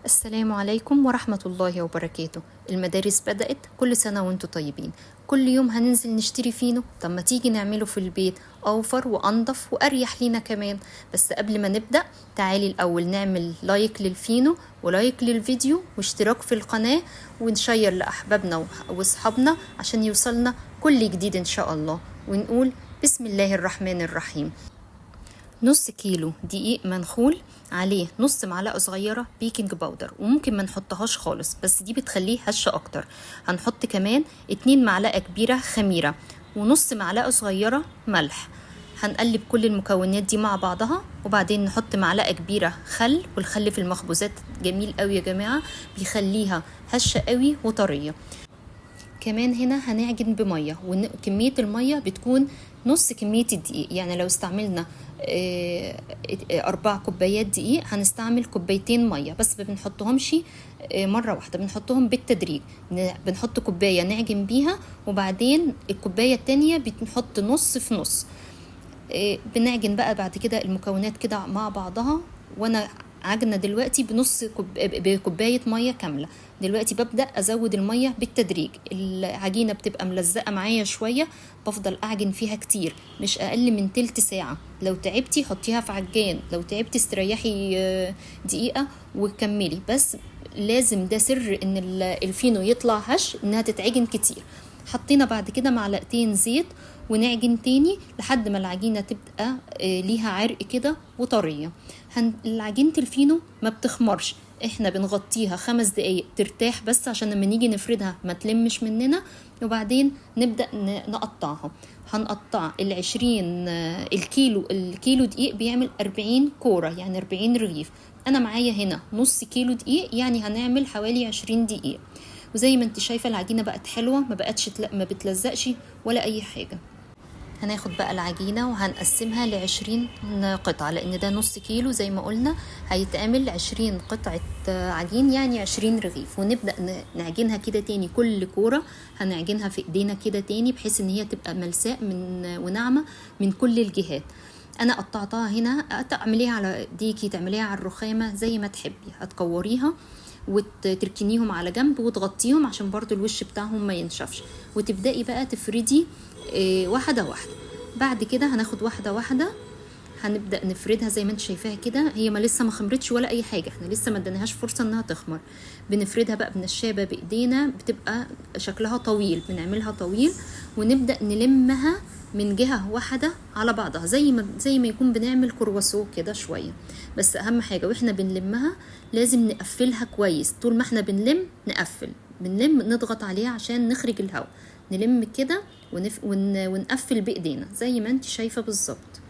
السلام عليكم ورحمة الله وبركاته. المدارس بدأت، كل سنة وانتم طيبين. كل يوم هننزل نشتري فينو، طب ما تيجي نعمله في البيت، أوفر وأنضف وأريح لينا كمان. بس قبل ما نبدأ تعالي الأول نعمل لايك للفينو ولايك للفيديو واشتراك في القناة، ونشير لأحبابنا وأصحابنا عشان يوصلنا كل جديد إن شاء الله. ونقول بسم الله الرحمن الرحيم. نص كيلو دقيق منخول، عليه نص معلقة صغيرة بيكنج باودر، وممكن ما نحطهاش خالص بس دي بتخليه هشة اكتر. هنحط كمان 2 معلقة كبيرة خميرة ونص معلقة صغيرة ملح. هنقلب كل المكونات دي مع بعضها، وبعدين نحط معلقة كبيرة خل، والخل في المخبوزات جميل قوي يا جماعة، بيخليها هشة قوي وطرية. كمان هنا هنعجن بمية، وكمية المية بتكون نص كمية الدقيق. يعني لو استعملنا 4 كوبايات دقيق هنستعمل 2 كوباية مية بس، ما بنحطهمش مرة واحدة، بنحطهم بالتدريج. بنحط كوباية نعجن بيها، وبعدين الكوباية التانية بنحط نص في نص. بنعجن بقى بعد كده المكونات كده مع بعضها، وانا عجنة دلوقتي بكوباية مية كاملة. دلوقتي ببدأ أزود المية بالتدريج. العجينة بتبقى ملزقة معايا شوية، بفضل أعجن فيها كتير، مش أقل من تلت ساعة. لو تعبتي حطيها في عجان، لو تعبتي استريحي دقيقة وكملي. بس لازم ده سر إن الفينو يطلع هش، إنها تتعجن كتير. حطينا بعد كده معلقتين زيت ونعجن تاني لحد ما العجينة تبقى ليها عرق كده وطرية. العجينة الفينو ما بتخمرش، احنا بنغطيها 5 دقايق ترتاح بس، عشان لما نيجي نفردها ما تلمش مننا. وبعدين نبدأ نقطعها. هنقطع 20 الكيلو دقيق بيعمل 40 كورة، يعني 40 رغيف. انا معايا هنا نص كيلو دقيق، يعني هنعمل حوالي 20 دقيق. وزي ما انت شايفة العجينة بقت حلوة، ما بتلزقش ولا اي حاجة. هناخد بقى العجينة وهنقسمها ل20 قطعة، لان ده نص كيلو زي ما قلنا، هيتعمل 20 قطعة عجين، يعني 20 رغيف. ونبدأ نعجنها كده تاني، كل كورة هنعجنها في ايدينا كده تاني، بحيث ان هي تبقى ملساء وناعمة من كل الجهات. انا قطعتها هنا، تعمليها على ايديكي، تعمليها على الرخامة زي ما تحبي. هتكوريها وتركنيهم على جنب وتغطيهم عشان برضو الوش بتاعهم ما ينشفش، وتبدأي بقى تفردي واحدة واحدة. بعد كده هناخد واحدة واحدة، هنبدأ نفردها زي ما انت شايفاها كده. هي لسه ما خمرتش ولا اي حاجة، احنا لسه ما اديناهاش فرصة انها تخمر. بنفردها بقى بنشابة بايدينا، بتبقى شكلها طويل، بنعملها طويل، ونبدأ نلمها من جهة واحدة على بعضها، زي ما يكون بنعمل كرواسو كده شوية. بس اهم حاجة واحنا بنلمها لازم نقفلها كويس. طول ما احنا بنلم نضغط عليها عشان نخرج الهواء. نلم كده ونقفل بايدينا زي ما انت شايفة بالظبط.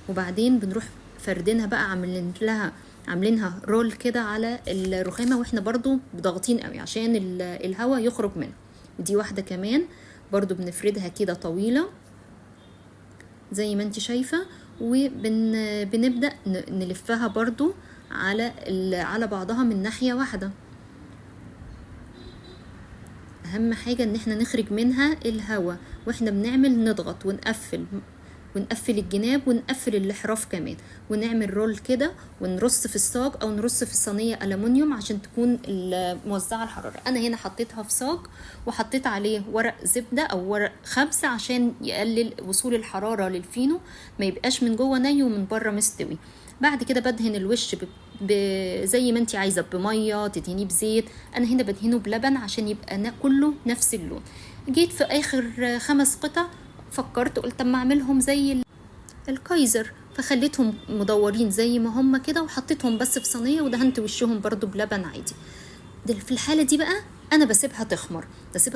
وبعدين بنروح فردينها بقى، عاملينها رول كده على الرخامة، واحنا برضو ضاغطين قوي عشان الهواء يخرج منها. ودي واحدة كمان برضو بنفردها كده طويلة زي ما انت شايفة، وبنبدأ نلفها برضو على بعضها من ناحية واحدة. اهم حاجة ان احنا نخرج منها الهواء، واحنا بنعمل نضغط ونقفل الجناب ونقفل الاحراف كمان، ونعمل رول كده ونرص في الصاج او نرص في صينيه الومنيوم عشان تكون موزعه الحراره. انا هنا حطيتها في صاج وحطيت عليه ورق زبده او ورق خبز عشان يقلل وصول الحراره للفينو، ما يبقاش من جوه ني ومن بره مستوي. بعد كده بدهن الوش زي ما انت عايزه، بميه، تدهنيه بزيت. انا هنا بدهنه بلبن عشان يبقى كله نفس اللون. جيت في اخر 5 قطع فكرت، قلت ما اعملهم زي الكايزر، فخليتهم مدورين زي ما هم كده، وحطيتهم بس في صينيه ودهنت وشهم برضو بلبن عادي. في الحاله دي بقى انا بسيبها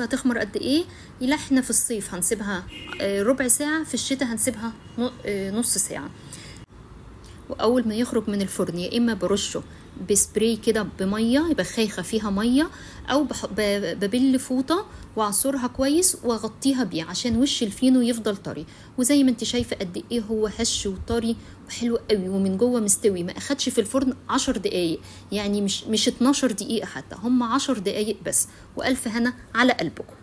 تخمر قد ايه؟ يلا احنا في الصيف هنسيبها ربع ساعه، في الشتاء هنسيبها نص ساعه. واول ما يخرج من الفرن يا اما برشه بسبراي كده بميه، يبقى خايخه فيها ميه، او ببل فوطه واعصرها كويس واغطيها بيه عشان وش الفينو يفضل طري. وزي ما انت شايفه قد ايه هو هش وطري وحلو قوي، ومن جوه مستوي، ما اخدش في الفرن 10 دقايق، يعني مش 12 دقيقه حتى، هم 10 دقايق بس. والف هنا على قلبكم.